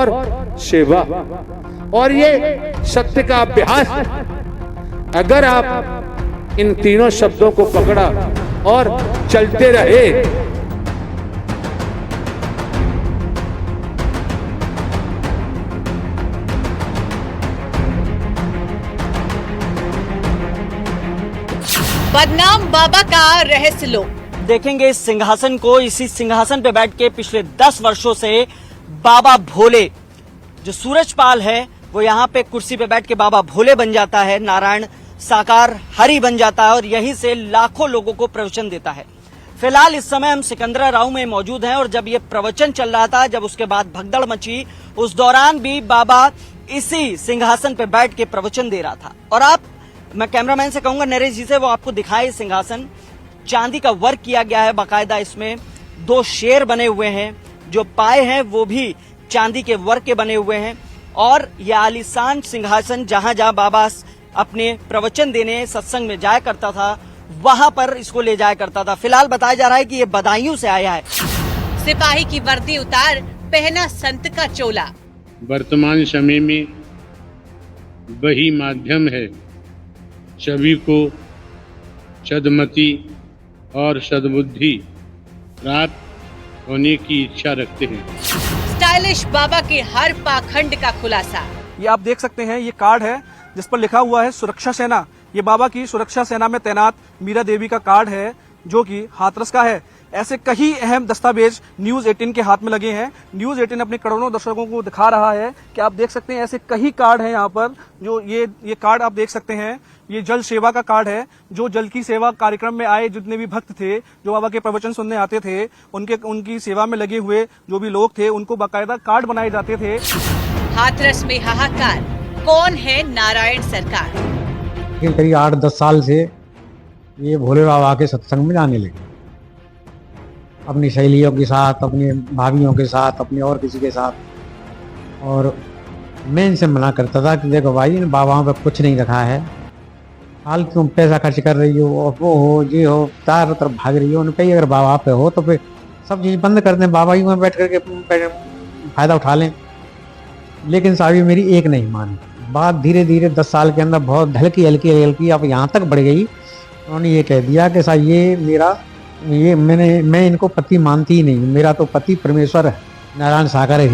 और सेवा, और ये सत्य का अभ्यास। अगर आप इन तीनों शब्दों को पकड़ा और चलते रहे, बदनाम बाबा का रहस्य लोग देखेंगे इस सिंहासन को। इसी सिंहासन पे बैठ के पिछले 10 वर्षों से बाबा भोले, जो सूरजपाल है वो यहाँ पे कुर्सी पे बैठ के बाबा भोले बन जाता है, नारायण साकार हरि बन जाता है और यहीं से लाखों लोगों को प्रवचन देता है। फिलहाल इस समय हम सिकंदराबाद में मौजूद हैं और जब ये प्रवचन चल रहा था, जब उसके बाद भगदड़ मची, उस दौरान भी बाबा इसी सिंहासन पे बैठ के प्रवचन दे रहा था। और आप, मैं कैमरामैन से कहूंगा नरेश जी से वो आपको दिखाए सिंहासन। चांदी का वर्क किया गया है बाकायदा, इसमें 2 शेर बने हुए हैं, जो पाए हैं वो भी चांदी के वर्क के बने हुए हैं। और यह आलीशान सिंहासन जहां जहां बाबा अपने प्रवचन देने सत्संग में जाया करता था, वहां पर इसको ले जाया करता था। फिलहाल बताया जा रहा है कि ये बदायूं से आया है। सिपाही की वर्दी उतार, पहना संत का चोला। वर्तमान समय में वही माध्यम है सभी को सद्मति और सद्बुद्धि प्राप्त होने की इच्छा रखते हैं। स्टाइलिश बाबा के हर पाखंड का खुलासा। ये आप देख सकते हैं, ये कार्ड है जिस पर लिखा हुआ है सुरक्षा सेना। ये बाबा की सुरक्षा सेना में तैनात मीरा देवी का कार्ड है, जो कि हाथरस का है। ऐसे कई अहम दस्तावेज न्यूज 18 के हाथ में लगे हैं। न्यूज 18 अपने करोड़ों दर्शकों को दिखा रहा है कि आप देख सकते हैं ऐसे कई कार्ड हैं यहाँ पर। जो ये कार्ड आप देख सकते हैं, ये जल सेवा का कार्ड है। जो जल की सेवा कार्यक्रम में आए जितने भी भक्त थे, जो बाबा के प्रवचन सुनने आते थे, उनकी सेवा में लगे हुए जो भी लोग थे, उनको बाकायदा कार्ड बनाए जाते थे। हाथरस में हाहाकार, कौन है नारायण सरकार? करीब 8-10 साल से ये भोले बाबा के सत्संग में जाने लगे, अपनी सहेलियों के साथ, अपनी भाभीयों के साथ, अपने और किसी के साथ। और मैं इनसे मना करता था कि देखो भाई, इन बाबाओं पे कुछ नहीं रखा है, हाल तुम पैसा खर्च कर रही हो, और वो हो, ये हो, चारों तरफ भाग रही हो। उन पे अगर बाबा पे हो तो फिर सब चीज़ बंद कर दें, बाबा ही में बैठ करके फ़ायदा उठा लें। लेकिन साहब मेरी एक नहीं मानी बात। धीरे धीरे 10 साल के अंदर बहुत हल्की हल्की अब यहाँ तक बढ़ गई। उन्होंने ये कह दिया कि साहब मैं इनको पति मानती ही नहीं, मेरा तो पति परमेश्वर नारायण साकार ही।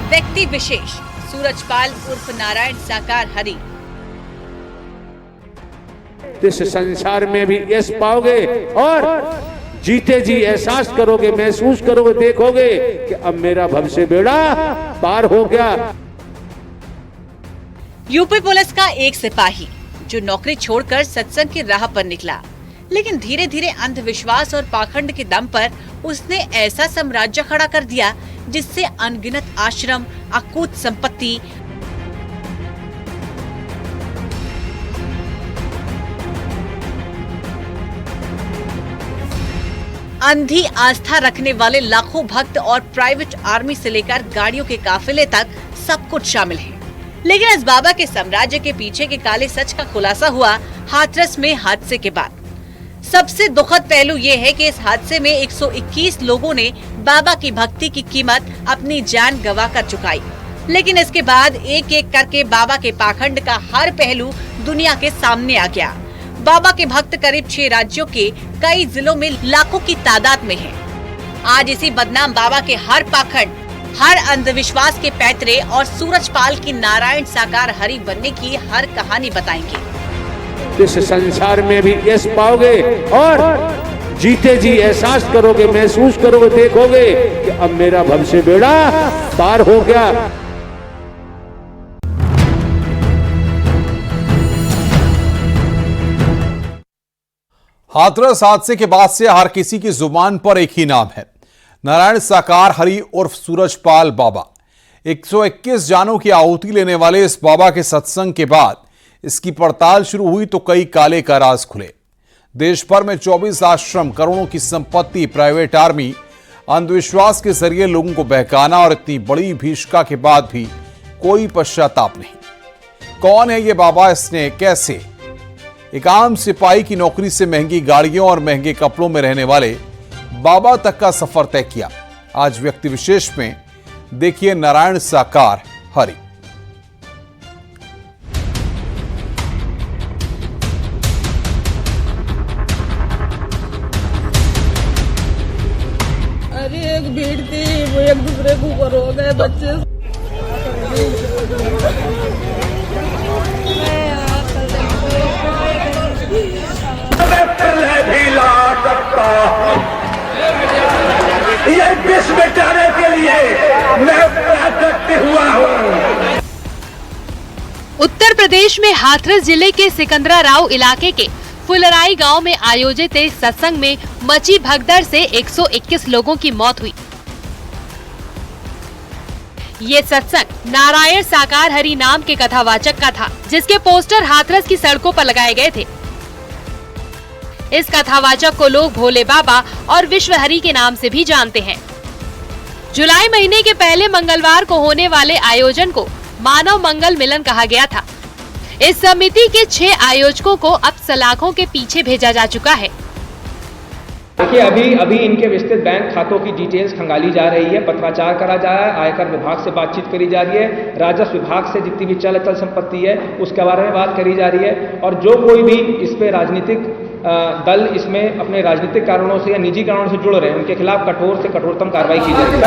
व्यक्ति विशेष सूरजपाल उर्फ नारायण साकार हरि। इस संसार में भी यश पाओगे और जीते जी एहसास करोगे, महसूस करोगे, देखोगे कि अब मेरा भव बेड़ा पार हो गया। यूपी पुलिस का एक सिपाही जो नौकरी छोड़कर सत्संग की राह पर निकला, लेकिन धीरे धीरे अंधविश्वास और पाखंड के दम पर उसने ऐसा साम्राज्य खड़ा कर दिया जिससे अनगिनत आश्रम, अकूत संपत्ति, अंधी आस्था रखने वाले लाखों भक्त और प्राइवेट आर्मी से लेकर गाड़ियों के काफिले तक सब कुछ शामिल है। लेकिन इस बाबा के साम्राज्य के पीछे के काले सच का खुलासा हुआ हाथरस में हादसे के बाद। सबसे दुखद पहलू ये है कि इस हादसे में 121 लोगों ने बाबा की भक्ति की कीमत अपनी जान गंवा कर चुकाई। लेकिन इसके बाद एक एक करके बाबा के पाखंड का हर पहलू दुनिया के सामने आ गया। बाबा के भक्त करीब 6 राज्यों के कई जिलों में लाखों की तादाद में हैं। आज इसी बदनाम बाबा के हर पाखंड, हर अंधविश्वास के पैतरे और सूरजपाल की नारायण साकार हरि बनने की हर कहानी बताएंगे। इस संसार में भी यश पाओगे और जीते जी एहसास करोगे, महसूस करोगे, देखोगे कि अब मेरा भव बेड़ा पार हो गया। हाथरस हादसे के बाद से हर किसी की जुबान पर एक ही नाम है, नारायण साकार हरि उर्फ सूरजपाल बाबा। 121 जानों की आहुति लेने वाले इस बाबा के सत्संग के बाद इसकी पड़ताल शुरू हुई तो कई काले का राज खुले। देश भर में 24 आश्रम, करोड़ों की संपत्ति, प्राइवेट आर्मी, अंधविश्वास के जरिए लोगों को बहकाना और इतनी बड़ी भीषका के बाद भी कोई पश्चाताप नहीं। कौन है ये बाबा? इसने कैसे एक आम सिपाही की नौकरी से महंगी गाड़ियों और महंगे कपड़ों में रहने वाले बाबा तक का सफर तय किया? आज व्यक्ति विशेष में देखिए नारायण साकार हरि। अरे एक भीड़ थी, वो एक दूसरे के ऊपर हो गए बच्चे। भी ला सकता ये विष मिटाने के लिए मैं प्राकृत हुआ हूँ। उत्तर प्रदेश में हाथरस जिले के सिकंदरा राव इलाके के फुलराई गांव में आयोजित एक सत्संग में मची भगदड़ से 121 लोगों की मौत हुई। ये सत्संग नारायण साकार हरि नाम के कथावाचक का था, जिसके पोस्टर हाथरस की सड़कों पर लगाए गए थे। इस कथावाचक को लोग भोले बाबा और विश्व हरि के नाम से भी जानते हैं। जुलाई महीने के पहले मंगलवार को होने वाले आयोजन को मानव मंगल मिलन कहा गया था। इस समिति के 6 आयोजकों को अब सलाखों के पीछे भेजा जा चुका है। देखिए अभी इनके विस्तृत बैंक खातों की डिटेल्स खंगाली जा रही है, पत्राचार करा जा रहा है, आयकर विभाग से बातचीत करी जा रही है, राजस्व विभाग से जितनी भी चल अचल संपत्ति है उसके बारे में बात करी जा रही है। और जो कोई भी इस पे राजनीतिक दल इसमें अपने राजनीतिक कारणों से या निजी कारणों से जुड़ रहे हैं, उनके खिलाफ कठोर से कठोरतम कार्रवाई की जाएगी।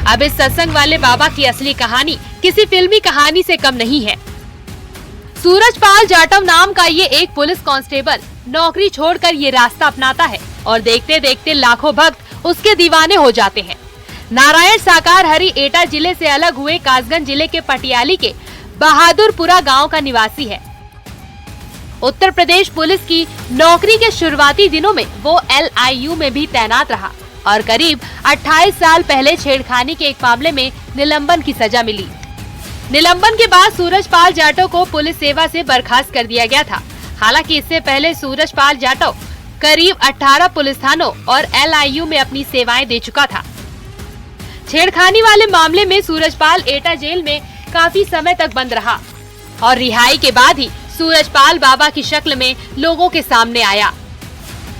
अब इस सत्संग वाले बाबा की असली कहानी किसी फिल्मी कहानी से कम नहीं है। सूरजपाल जाटव नाम का ये एक पुलिस कांस्टेबल नौकरी छोड़कर ये रास्ता अपनाता है और देखते देखते लाखों भक्त उसके दीवाने हो जाते हैं। नारायण साकार हरि एटा जिले से अलग हुए कासगंज जिले के पटियाली के बहादुरपुरा गांव का निवासी है। उत्तर प्रदेश पुलिस की नौकरी के शुरुआती दिनों में वो LIU में भी तैनात रहा और करीब 28 साल पहले छेड़खानी के एक मामले में निलंबन की सजा मिली। निलंबन के बाद सूरजपाल जाटव को पुलिस सेवा से बर्खास्त कर दिया गया था। हालांकि इससे पहले सूरजपाल जाटव करीब 18 पुलिस थानों और LIU में अपनी सेवाएं दे चुका था। छेड़खानी वाले मामले में सूरजपाल एटा जेल में काफी समय तक बंद रहा और रिहाई के बाद ही सूरजपाल बाबा की शक्ल में लोगों के सामने आया।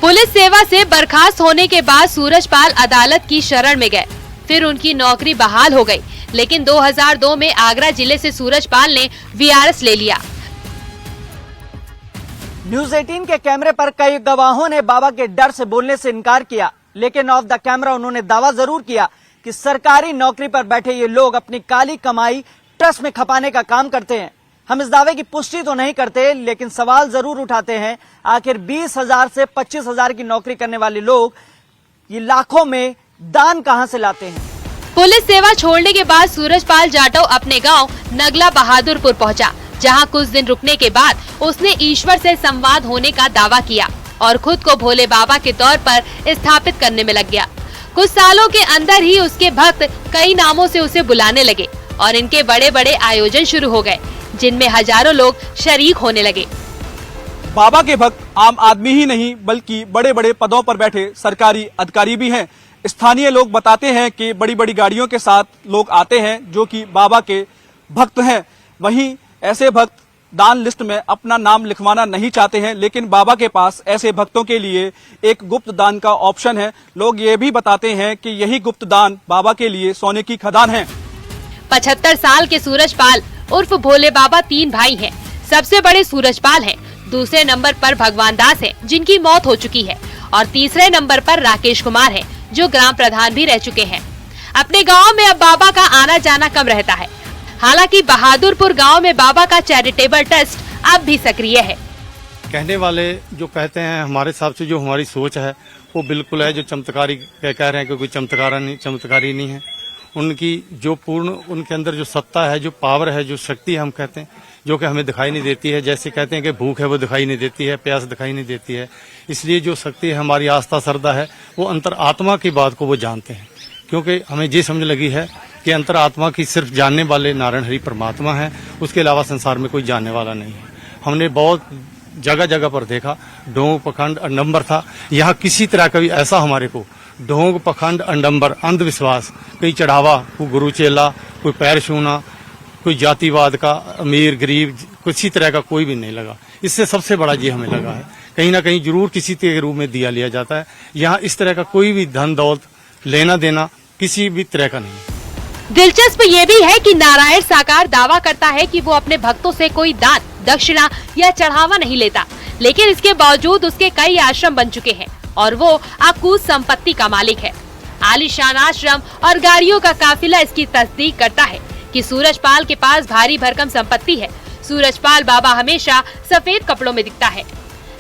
पुलिस सेवा से बर्खास्त होने के बाद सूरजपाल अदालत की शरण में गए, फिर उनकी नौकरी बहाल हो गई, लेकिन 2002 में आगरा जिले से सूरजपाल ने VRS ले लिया। न्यूज 18 के कैमरे पर कई गवाहों ने बाबा के डर से बोलने से इनकार किया, लेकिन ऑफ द कैमरा उन्होंने दावा जरूर किया कि सरकारी नौकरी पर बैठे ये लोग अपनी काली कमाई ट्रस्ट में खपाने का काम करते हैं। हम इस दावे की पुष्टि तो नहीं करते, लेकिन सवाल जरूर उठाते हैं, आखिर 20,000 से 25,000 की नौकरी करने वाले लोग ये लाखों में दान कहां से लाते हैं। पुलिस सेवा छोड़ने के बाद सूरजपाल जाटव अपने गांव नगला बहादुरपुर पहुंचा, जहां कुछ दिन रुकने के बाद उसने ईश्वर से संवाद होने का दावा किया और खुद को भोले बाबा के तौर पर स्थापित करने में लग गया। कुछ सालों के अंदर ही उसके भक्त कई नामों से उसे बुलाने लगे और इनके बड़े बड़े आयोजन शुरू हो गए, जिनमें हजारों लोग शरीक होने लगे। बाबा के भक्त आम आदमी ही नहीं बल्कि बड़े बड़े पदों पर बैठे सरकारी अधिकारी भी हैं। स्थानीय लोग बताते हैं कि बड़ी बड़ी गाड़ियों के साथ लोग आते हैं जो कि बाबा के भक्त हैं। वहीं ऐसे भक्त दान लिस्ट में अपना नाम लिखवाना नहीं चाहते हैं, लेकिन बाबा के पास ऐसे भक्तों के लिए एक गुप्त दान का ऑप्शन है। लोग ये भी बताते हैं कि यही गुप्त दान बाबा के लिए सोने की खदान है। 75 साल के सूरजपाल उर्फ भोले बाबा 3 भाई हैं। सबसे बड़े सूरजपाल हैं, दूसरे नंबर पर भगवान दास हैं, जिनकी मौत हो चुकी है, और तीसरे नंबर पर राकेश कुमार हैं, जो ग्राम प्रधान भी रह चुके हैं। अपने गांव में अब बाबा का आना जाना कम रहता है। हालांकि बहादुरपुर गांव में बाबा का चैरिटेबल ट्रस्ट अब भी सक्रिय है। कहने वाले जो कहते हैं, हमारे हिसाब से जो हमारी सोच है वो बिल्कुल है। जो चमत्कारी कह रहे हैं कि कोई चमत्कारी नहीं है। उनकी जो पूर्ण उनके अंदर जो सत्ता है, जो पावर है, जो शक्ति है, हम कहते हैं, जो कि हमें दिखाई नहीं देती है। जैसे कहते हैं कि भूख है वो दिखाई नहीं देती है, प्यास दिखाई नहीं देती है। इसलिए जो शक्ति है, हमारी आस्था श्रद्धा है, वो अंतर आत्मा की बात को वो जानते हैं। क्योंकि हमें ये समझ लगी है कि अंतर आत्मा की सिर्फ जानने वाले नारायण हरि परमात्मा है, उसके अलावा संसार में कोई जानने वाला नहीं है। हमने बहुत जगह जगह पर देखा, ढोंग पखंड अडंबर था। यहाँ किसी तरह का भी ऐसा हमारे को ढोंग पखंड अडंबर अंधविश्वास, कोई चढ़ावा, कोई गुरु चेला, कोई पैर छूना, कोई जातिवाद का अमीर गरीब, किसी तरह का कोई भी नहीं लगा। इससे सबसे बड़ा ये हमें लगा है, कहीं ना कहीं जरूर किसी के रूप में दिया लिया जाता है। यहाँ इस तरह का कोई भी धन दौलत लेना देना किसी भी तरह का नहीं है। दिलचस्प ये भी है कि नारायण साकार दावा करता है कि वो अपने भक्तों से कोई दान, दक्षिणा या चढ़ावा नहीं लेता, लेकिन इसके बावजूद उसके कई आश्रम बन चुके हैं और वो अकूत संपत्ति का मालिक है। आलीशान आश्रम और गाड़ियों का काफिला इसकी तस्दीक करता है कि सूरजपाल के पास भारी भरकम संपत्ति है। सूरजपाल बाबा हमेशा सफेद कपड़ों में दिखता है।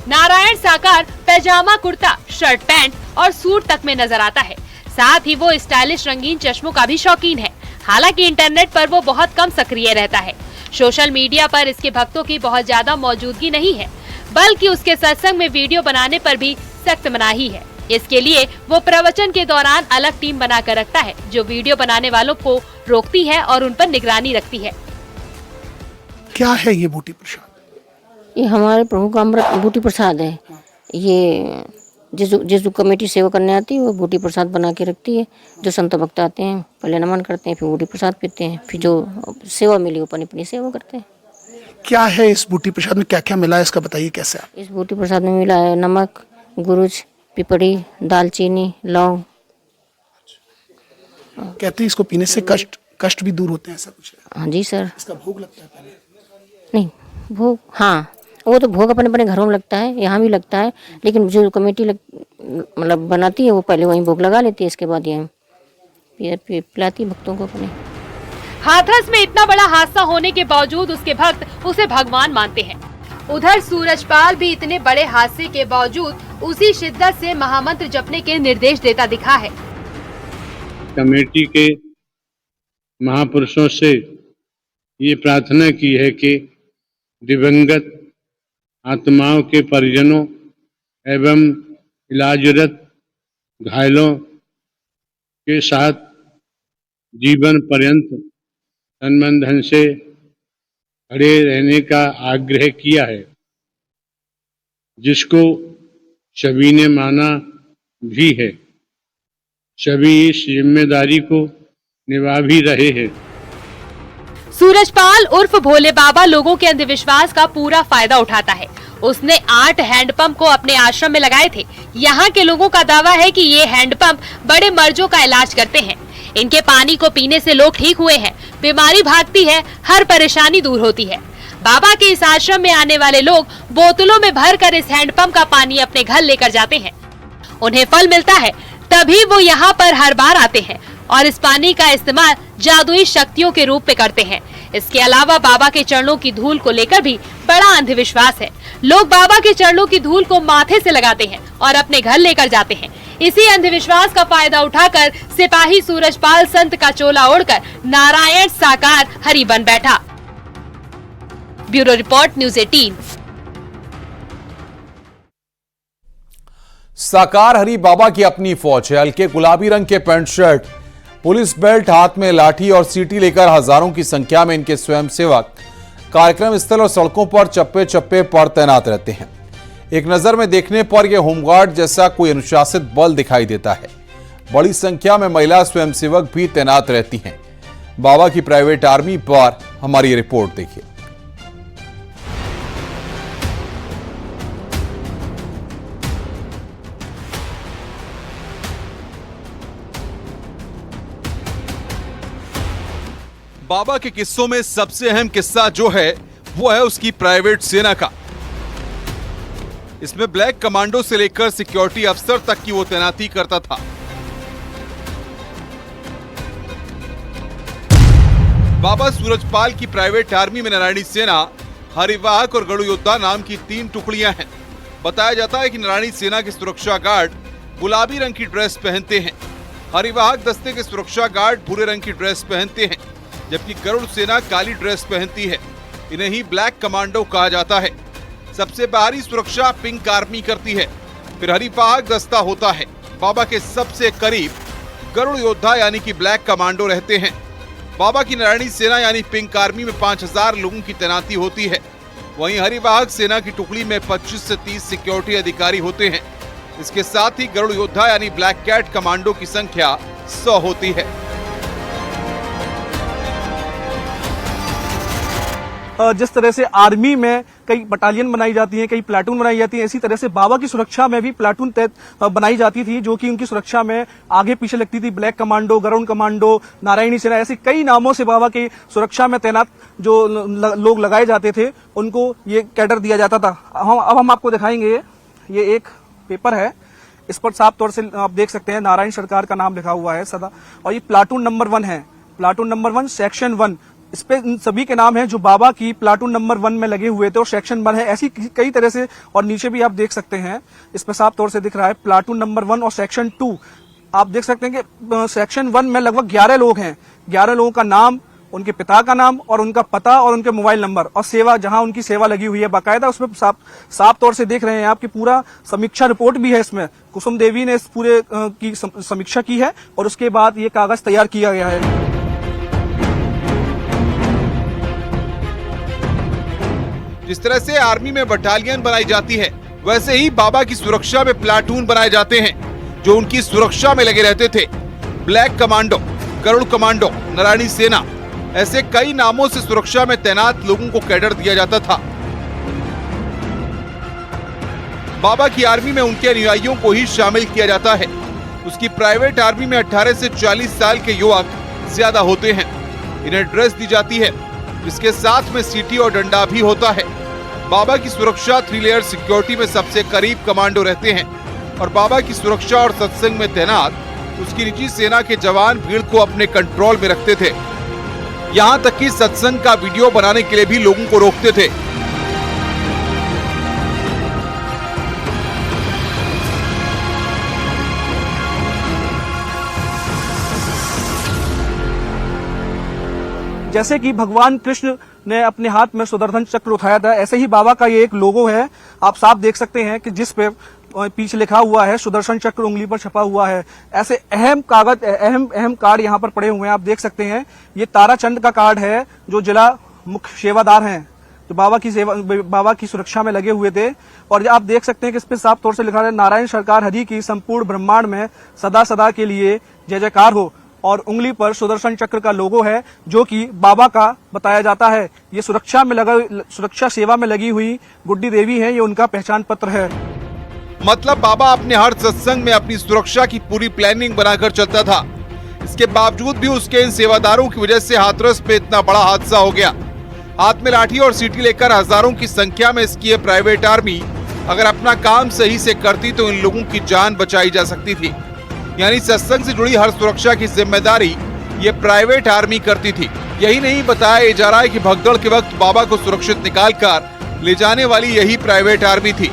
नारायण साकार पैजामा, कुर्ता, शर्ट, पैंट और सूट तक में नजर आता है। साथ ही वो स्टाइलिश रंगीन चश्मों का भी शौकीन है। हालांकि इंटरनेट पर वो बहुत कम सक्रिय रहता है। सोशल मीडिया पर इसके भक्तों की बहुत ज्यादा मौजूदगी नहीं है, बल्कि उसके सत्संग में वीडियो बनाने पर भी सख्त मनाही है। इसके लिए वो प्रवचन के दौरान अलग टीम बनाकर रखता है, जो वीडियो बनाने वालों को रोकती है और उन पर निगरानी रखती है। क्या है ये बूटी प्रसाद? ये हमारे प्रभु का अमृत बूटी प्रसाद है। ये जिस कमेटी सेवा करने आती है वो बूटी प्रसाद बना के रखती है। जो संत भक्त आते हैं पहले नमन करते हैं, फिर बूटी प्रसाद पीते हैं, फिर जो सेवा मिली वो अपनी अपनी सेवा करते हैं। क्या है इस बूटी प्रसाद में, क्या क्या मिला है, इसका बताइए कैसे? इस बूटी प्रसाद में मिला है नमक, गुरुज, पिपड़ी, दालचीनी, लौंग। कहते हैं इसको पीने से कष्ट भी दूर होते हैं, ऐसा कुछ है? हाँ जी सर। इसका भोग लगता है पहले? नहीं, भोग हाँ, वो तो भोग अपने अपने घरों में लगता है, यहाँ भी लगता है, लेकिन जो कमेटी मतलब बनाती है वो पहले वहीं भोग लगा लेती है, इसके बाद यहाँ पिलाती भक्तों को अपने। हाथरस में इतना बड़ा हादसा होने के बावजूद उसके भक्त उसे भगवान मानते हैं। उधर सूरजपाल भी इतने बड़े हादसे के बावजूद उसी शिद्दत से महामंत्र जपने के निर्देश देता दिखा है। कमेटी के महापुरुषों से ये प्रार्थना की है कि दिवंगत आत्माओं के परिजनों एवं इलाजरत घायलों के साथ जीवन पर्यंत तन धन से खड़े रहने का आग्रह किया है, जिसको सभी ने माना भी है। सभी इस जिम्मेदारी को निभा भी रहे हैं। सूरजपाल उर्फ भोले बाबा लोगों के अंधविश्वास का पूरा फायदा उठाता है। उसने 8 हैंडपंप को अपने आश्रम में लगाए थे। यहाँ के लोगों का दावा है कि ये हैंडपंप बड़े मर्जों का इलाज करते हैं। इनके पानी को पीने से लोग ठीक हुए हैं, बीमारी भागती है, हर परेशानी दूर होती है। बाबा के इस आश्रम में आने वाले लोग बोतलों में भरकर इस हैंडपंप का पानी अपने घर लेकर जाते हैं। उन्हें फल मिलता है, तभी वो यहाँ पर हर बार आते हैं और इस पानी का इस्तेमाल जादुई शक्तियों के रूप में करते हैं। इसके अलावा बाबा के चरणों की धूल को लेकर भी बड़ा अंधविश्वास है। लोग बाबा के चरणों की धूल को माथे से लगाते हैं और अपने घर लेकर जाते हैं। इसी अंधविश्वास का फायदा उठाकर सिपाही सूरजपाल संत का चोला ओढ़कर नारायण साकार हरि बन बैठा। Bureau report, news 18। साकार हरि बाबा की अपनी फौज है। हल्के गुलाबी रंग के पैंट शर्ट, पुलिस बेल्ट, हाथ में लाठी और सीटी लेकर हजारों की संख्या में इनके स्वयंसेवक कार्यक्रम स्थल और सड़कों पर चप्पे चप्पे पर तैनात रहते हैं। एक नजर में देखने पर यह होमगार्ड जैसा कोई अनुशासित बल दिखाई देता है। बड़ी संख्या में महिला स्वयंसेवक भी तैनात रहती हैं। बाबा की प्राइवेट आर्मी पर हमारी रिपोर्ट देखिए। बाबा के किस्सों में सबसे अहम किस्सा जो है वो है उसकी प्राइवेट सेना का। इसमें ब्लैक कमांडो से लेकर सिक्योरिटी अफसर तक की वो तैनाती करता था। बाबा सूरजपाल की प्राइवेट आर्मी में नारायणी सेना, हरिवाहक और गरुड़ योद्धा नाम की 3 टुकड़ियां हैं। बताया जाता है कि नारायणी सेना के सुरक्षा गार्ड गुलाबी रंग की ड्रेस पहनते हैं। हरिवाहक दस्ते के सुरक्षा गार्ड भूरे रंग की ड्रेस पहनते हैं, जबकि गरुड़ सेना काली ड्रेस पहनती है। इन्हें ही ब्लैक कमांडो कहा जाता है। सबसे बाहरी सुरक्षा पिंक आर्मी करती है। फिर हरिवाहक दस्ता होता है। बाबा के सबसे करीब गरुड़ योद्धा यानी कि ब्लैक कमांडो रहते हैं। बाबा की नारायणी सेना यानी पिंक आर्मी में 5000 लोगों की तैनाती होती है। वहीं हरिवाहक सेना की टुकड़ी में 25 से 30 सिक्योरिटी अधिकारी होते हैं। इसके साथ ही गरुड़ योद्धा यानी ब्लैक कैट कमांडो की संख्या 100 होती है। जिस तरह से आर्मी में कई बटालियन बनाई जाती है, कई प्लाटून बनाई जाती है, इसी तरह से बाबा की सुरक्षा में भी प्लाटून बनाई जाती थी, जो कि उनकी सुरक्षा में आगे पीछे लगती थी। Black commando, Garud commando, Narayani सेना, ऐसे कई नामों से बाबा की सुरक्षा में तैनात जो लोग लगाए जाते थे, उनको ये कैडर दिया जाता था। अब हम आपको दिखाएंगे, ये एक पेपर है, इस पर साफ तौर से आप देख सकते हैं नारायण सरकार का नाम लिखा हुआ है सदा, और ये प्लाटून नंबर 1 है, प्लाटून नंबर 1 सेक्शन 1। इस पे इन सभी के नाम हैं जो बाबा की प्लाटून नंबर 1 में लगे हुए थे, और सेक्शन 1 है, ऐसी कई तरह से। और नीचे भी आप देख सकते हैं, इस पे साफ तौर से दिख रहा है प्लाटून नंबर 1 और सेक्शन 2। आप देख सकते हैं कि सेक्शन 1 में लगभग 11 लोग हैं, 11 लोगों का नाम, उनके पिता का नाम और उनका पता और उनके मोबाइल नंबर और सेवा, जहां उनकी सेवा लगी हुई है बाकायदा, उसमें साफ तौर से देख रहे हैं आपकी पूरा समीक्षा रिपोर्ट भी है। इसमें कुसुम देवी ने इस पूरे की समीक्षा की है और उसके बाद ये कागज तैयार किया गया है। जिस तरह से आर्मी में बटालियन बनाई जाती है, वैसे ही बाबा की सुरक्षा में प्लाटून बनाए जाते हैं जो उनकी सुरक्षा में लगे रहते थे। Black commando, Garud commando, Narayani सेना, ऐसे कई नामों से सुरक्षा में तैनात लोगों को कैडर दिया जाता था। बाबा की आर्मी में उनके अनुयायियों को ही शामिल किया जाता है। उसकी प्राइवेट आर्मी में 18 से 40 साल के युवक ज्यादा होते हैं। इन्हें ड्रेस दी जाती है, जिसके साथ में सीटी और डंडा भी होता है। बाबा की सुरक्षा 3 लेयर सिक्योरिटी में सबसे करीब कमांडो रहते हैं और बाबा की सुरक्षा और सत्संग में तैनात उसकी निजी सेना के जवान भीड़ को अपने कंट्रोल में रखते थे। यहाँ तक कि सत्संग का वीडियो बनाने के लिए भी लोगों को रोकते थे। जैसे कि भगवान कृष्ण ने अपने हाथ में सुदर्शन चक्र उठाया था, ऐसे ही बाबा का ये एक लोगो है, आप साफ देख सकते हैं कि जिस पे पीछे लिखा हुआ है सुदर्शन चक्र, उंगली पर छपा हुआ है। ऐसे अहम कागज, अहम कार्ड यहाँ पर पड़े हुए हैं, आप देख सकते हैं। ये ताराचंद का कार्ड है, जो जिला मुख्य सेवादार हैं, जो बाबा की सुरक्षा में लगे हुए थे। और आप देख सकते हैं कि इस पे साफ तौर से लिखा है, नारायण सरकार हरि की संपूर्ण ब्रह्मांड में सदा सदा के लिए जय जयकार हो। और उंगली पर सुदर्शन चक्र का लोगो है, जो कि बाबा का बताया जाता है। ये सुरक्षा सेवा में लगी हुई गुड्डी देवी है, ये उनका पहचान पत्र है। मतलब बाबा अपने हर सत्संग में अपनी सुरक्षा की पूरी प्लानिंग बनाकर चलता था। इसके बावजूद भी उसके इन सेवादारों की वजह से हाथरस पे इतना बड़ा हादसा हो गया। हाथ में लाठी और सीटी लेकर हजारों की संख्या में इसकी प्राइवेट आर्मी अगर अपना काम सही से करती तो इन लोगों की जान बचाई जा सकती थी। यानी सत्संग से जुड़ी हर सुरक्षा की जिम्मेदारी ये प्राइवेट आर्मी करती थी। यही नहीं बताया जा रहा है कि भगदड़ के वक्त बाबा को सुरक्षित निकालकर ले जाने वाली यही प्राइवेट आर्मी थी।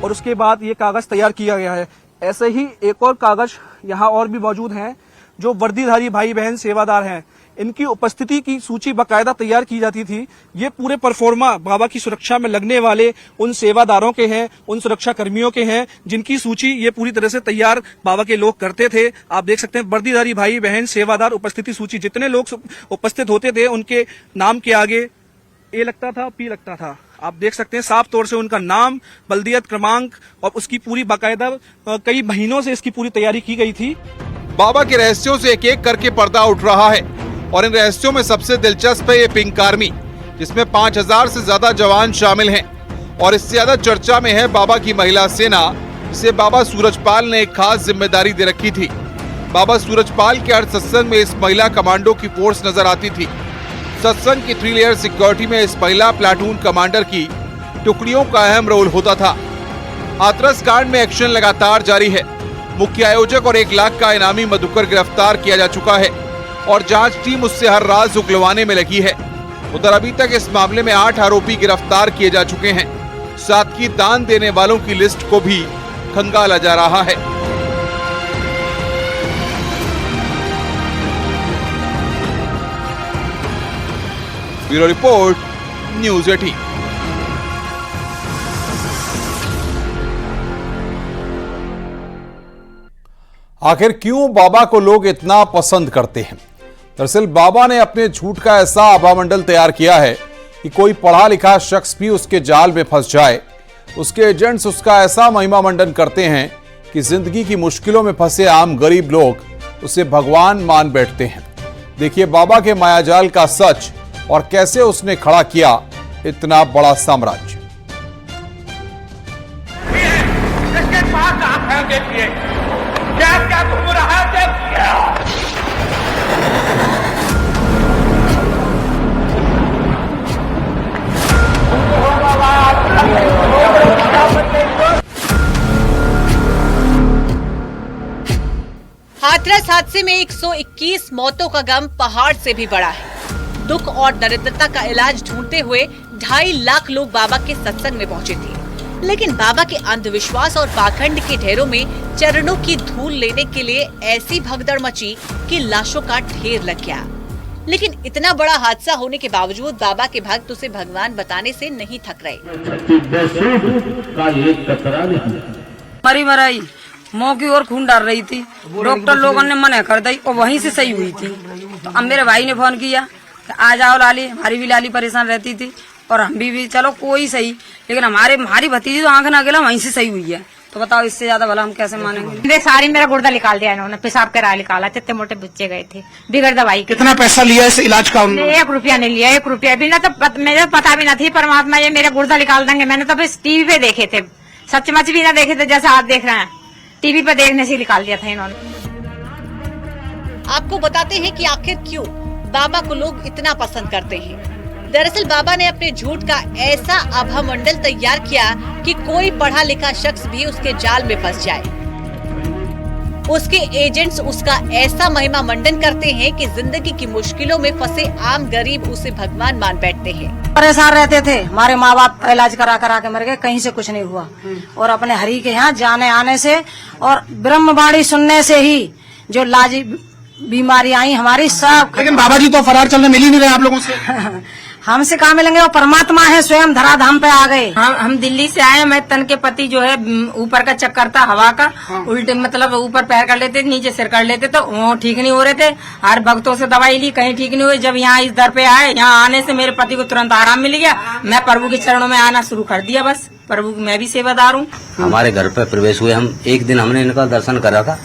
और उसके बाद ये कागज तैयार किया गया है। ऐसे ही एक और कागज यहाँ और भी मौजूद हैं, जो वर्दीधारी भाई बहन सेवादार हैं, इनकी उपस्थिति की सूची बाकायदा तैयार की जाती थी। ये पूरे परफॉर्मा बाबा की सुरक्षा में लगने वाले उन सेवादारों के हैं, उन सुरक्षा कर्मियों के हैं, जिनकी सूची ये पूरी तरह से तैयार बाबा के लोग करते थे। आप देख सकते हैं वर्दीधारी भाई बहन सेवादार उपस्थिति सूची, जितने लोग उपस्थित होते थे उनके नाम के आगे ए लगता था, पी लगता था। आप देख सकते हैं साफ तौर से उनका नाम, बल्दियत क्रमांक और उसकी पूरी बाकायदा कई महीनों से इसकी पूरी तैयारी की गई थी। बाबा के रहस्यों से एक एक करके पर्दा उठ रहा है और इन रहस्यों में सबसे दिलचस्प है ये पिंक आर्मी, जिसमें 5000 से ज्यादा जवान शामिल हैं। और इससे ज्यादा चर्चा में है बाबा की महिला सेना, जिसे बाबा सूरजपाल ने एक खास जिम्मेदारी दे रखी थी। बाबा सूरजपाल के हर सत्संग में इस महिला कमांडो की फोर्स नजर आती थी। सत्संग की 3 लेयर सिक्योरिटी में इस महिला प्लाटून कमांडर की टुकड़ियों का अहम रोल होता था। हाथरस कांड में एक्शन लगातार जारी है। मुख्य आयोजक और 1 लाख का इनामी मधुकर गिरफ्तार किया जा चुका है और जांच टीम उससे हर राज उगलवाने में लगी है। उधर अभी तक इस मामले में 8 आरोपी गिरफ्तार किए जा चुके हैं। साथ ही दान देने वालों की लिस्ट को भी खंगाला जा रहा है। Bureau report, news 18। आखिर क्यों बाबा को लोग इतना पसंद करते हैं? दरअसल बाबा ने अपने झूठ का ऐसा आभामंडल तैयार किया है कि कोई पढ़ा लिखा शख्स भी उसके जाल में फंस जाए। उसके एजेंट्स उसका ऐसा महिमा मंडन करते हैं कि जिंदगी की मुश्किलों में फंसे आम गरीब लोग उसे भगवान मान बैठते हैं। देखिए बाबा के मायाजाल का सच और कैसे उसने खड़ा किया इतना बड़ा साम्राज्य। इसके पास आप हैं, देखिए क्या क्या घूम रहा है, देखिए। हाथरस हादसे में 121 मौतों का गम पहाड़ से भी बड़ा है। दुख और दरिद्रता का इलाज ढूंढते हुए 2.5 लाख लोग बाबा के सत्संग में पहुंचे थे, लेकिन बाबा के अंधविश्वास और पाखंड के ढेरों में चरणों की धूल लेने के लिए ऐसी भगदड़ मची कि लाशों का ढेर लग गया। लेकिन इतना बड़ा हादसा होने के बावजूद बाबा के भक्त उसे भगवान बताने से नहीं थक रहे। मरी मराई मुंह की ओर खून डाल रही थी, डॉक्टर लोगों ने मना कर दी और वहीं से सही हुई थी। तो अब मेरे भाई ने फोन किया कि आ जाओ लाली, हमारी भी लाली परेशान रहती थी और हम भी चलो कोई सही, लेकिन हमारी भतीजी तो आंख ना गिला वहीं से सही हुई है। तो बताओ इससे ज्यादा भला हम कैसे मानेंगे। सारी मेरा गुर्दा निकाल दिया इन्होंने, पेशाब करा निकाला, चित्ते मोटे बच्चे गए थे बिगड़ दवाई। कितना पैसा लिया इस इलाज का? 1 रुपया नहीं लिया, 1 रुपया भी ना। तो मेरे पता भी ना थी परमात्मा ये मेरा गुर्दा निकाल देंगे। मैंने तो बस टीवी पे देखे थे, सचमुच भी ना देखे थे जैसा आप देख रहे हैं, टीवी पर देखने से निकाल दिया था इन्होंने। आपको बताते हैं कि आखिर क्यों बाबा को लोग इतना पसंद करते हैं। दरअसल बाबा ने अपने झूठ का ऐसा आभा मंडल तैयार किया कि कोई पढ़ा लिखा शख्स भी उसके जाल में फंस जाए। उसके एजेंट्स उसका ऐसा महिमा मंडन करते हैं कि जिंदगी की मुश्किलों में फंसे आम गरीब उसे भगवान मान बैठते हैं। परेशान रहते थे, हमारे माँ बाप इलाज करा के मर गए, कहीं से कुछ नहीं हुआ। और अपने हरि के यहाँ जाने आने से और ब्रह्मवाणी सुनने से ही जो लाजी बीमारी आई हमारी सब। लेकिन बाबा जी तो फरार चलने मिल ही नहीं रहे आप लोगों से। हमसे कहाँ मिलेंगे, वो परमात्मा है, स्वयं धराधाम पे आ गए। हम दिल्ली से आए, मैं तन के पति जो है ऊपर का चक्कर था हवा का, उल्टे मतलब ऊपर पैर कर लेते, नीचे सिर कर लेते, तो वो ठीक नहीं हो रहे थे। हर भक्तों से दवाई ली, कहीं ठीक नहीं हुई। जब यहाँ इस दर पे आए, यहाँ आने से मेरे पति को तुरंत आराम मिल गया। मैं प्रभु के चरणों में आना शुरू कर दिया, बस प्रभु मैं भी सेवादार हूँ। हमारे घर पे प्रवेश हुए, हम एक दिन हमने इनका दर्शन करा था,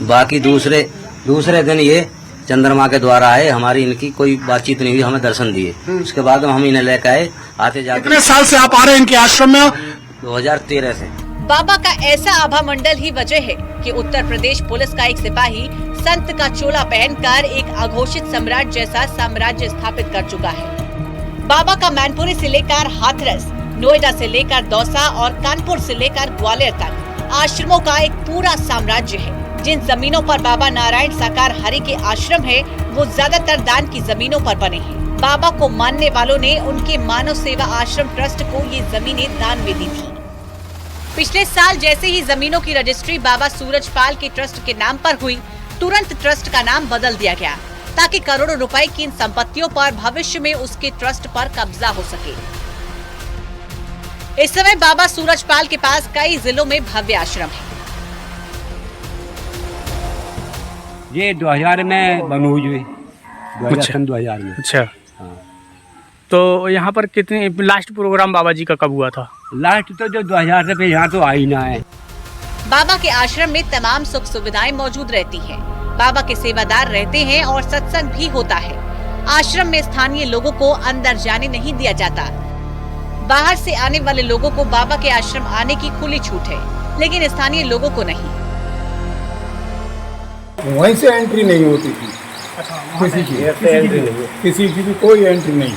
बाकी दूसरे दिन ये चंद्रमा के द्वारा आए, हमारी इनकी कोई बातचीत नहीं हुई, हमें दर्शन दिए। उसके बाद हम इन्हें लेकर आए, आते जाते। कितने साल से आप आ रहे हैं इनके आश्रम में? 2013 से। बाबा का ऐसा आभा मंडल ही वजह है कि उत्तर प्रदेश पुलिस का एक सिपाही संत का चोला पहनकर एक अघोषित सम्राट जैसा साम्राज्य स्थापित कर चुका है। बाबा का मैनपुरी से लेकर हाथरस, नोएडा से लेकर दौसा और कानपुर से लेकर ग्वालियर तक आश्रमों का एक पूरा साम्राज्य है। जिन जमीनों पर बाबा नारायण साकार हरि के आश्रम है, वो ज्यादातर दान की जमीनों पर बने हैं। बाबा को मानने वालों ने उनके मानव सेवा आश्रम ट्रस्ट को ये जमीनें दान में दी थी। पिछले साल जैसे ही जमीनों की रजिस्ट्री बाबा सूरजपाल के ट्रस्ट के नाम पर हुई, तुरंत ट्रस्ट का नाम बदल दिया गया ताकि करोड़ों रुपए की इन संपत्तियों पर भविष्य में उसके ट्रस्ट पर कब्जा हो सके। इस समय बाबा सूरजपाल के पास कई जिलों में भव्य आश्रम है। ये 2000 में बनी हुई, 2000 में। अच्छा, तो यहाँ पर कितने लास्ट प्रोग्राम बाबा जी का कब हुआ था? लास्ट तो जो 2000 से यहाँ तो आई ना है। बाबा के आश्रम में तमाम सुख सुविधाएं मौजूद रहती हैं। बाबा के सेवादार रहते हैं और सत्संग भी होता है। आश्रम में स्थानीय लोगों को अंदर जाने नहीं दिया जाता। बाहर से आने वाले लोगों को बाबा के आश्रम आने की खुली छूट है, लेकिन स्थानीय लोगों को नहीं। वहीं से एंट्री नहीं होती थी। किसी की भी कोई एंट्री नहीं।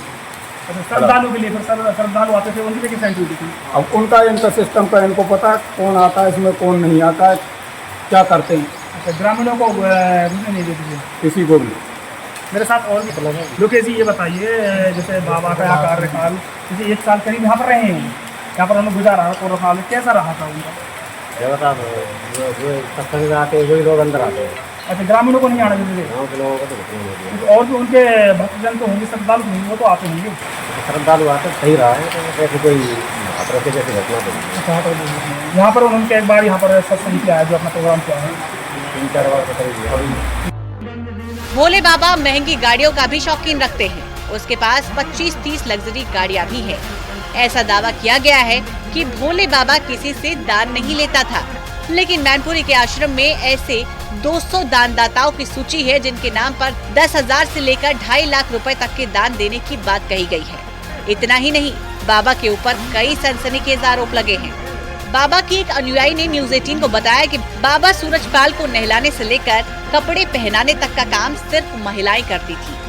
श्रद्धालु के लिए श्रद्धालु आते थे, उनकी किस एंट्री होती थी? अब उनका इंटर सिस्टम का इनको पता कौन आता है इसमें, कौन नहीं आता है, क्या करते हैं। अच्छा, ग्रामीणों को नहीं देती किसी को भी। मेरे साथ और भी लोकेश जी, ये बताइए जैसे बाबा का कार्यकाल जैसे 1 साल करीब यहाँ पर रहे हैं, यहाँ पर उन्होंने गुजारा कोरोना काल, कैसा रहा था उनका? सत्संग में आते वही लोग अंदर आते हैं। अच्छा, ग्रामीणों को नहीं आना चाहिए? और जो उनके भक्तजन तो होंगे, श्रद्धालु होंगे, वो तो आते होंगे। श्रद्धालु आते सही रहा है, तो ऐसी कोई जैसी घटना नहीं। यहाँ पर उन्होंने एक बार यहाँ पर सत्संग किया है, जो अपना प्रोग्राम किया है 3-4 बार। भोले बाबा महंगी गाड़ियों का भी शौकीन रखते हैं। उसके पास 25-30 लग्जरी गाड़ियाँ भी हैं। ऐसा दावा किया गया है कि भोले बाबा किसी से दान नहीं लेता था, लेकिन मैनपुरी के आश्रम में ऐसे 200 दानदाताओं की सूची है जिनके नाम पर 10,000 से लेकर 2.5 लाख रुपए तक के दान देने की बात कही गई है। इतना ही नहीं, बाबा के ऊपर कई सनसनीखेज आरोप लगे हैं। बाबा की एक अनुयायी ने न्यूज़ 18 को बताया कि बाबा सूरजपाल को नहलाने से लेकर कपड़े पहनाने तक का काम सिर्फ महिलाएं करती थी।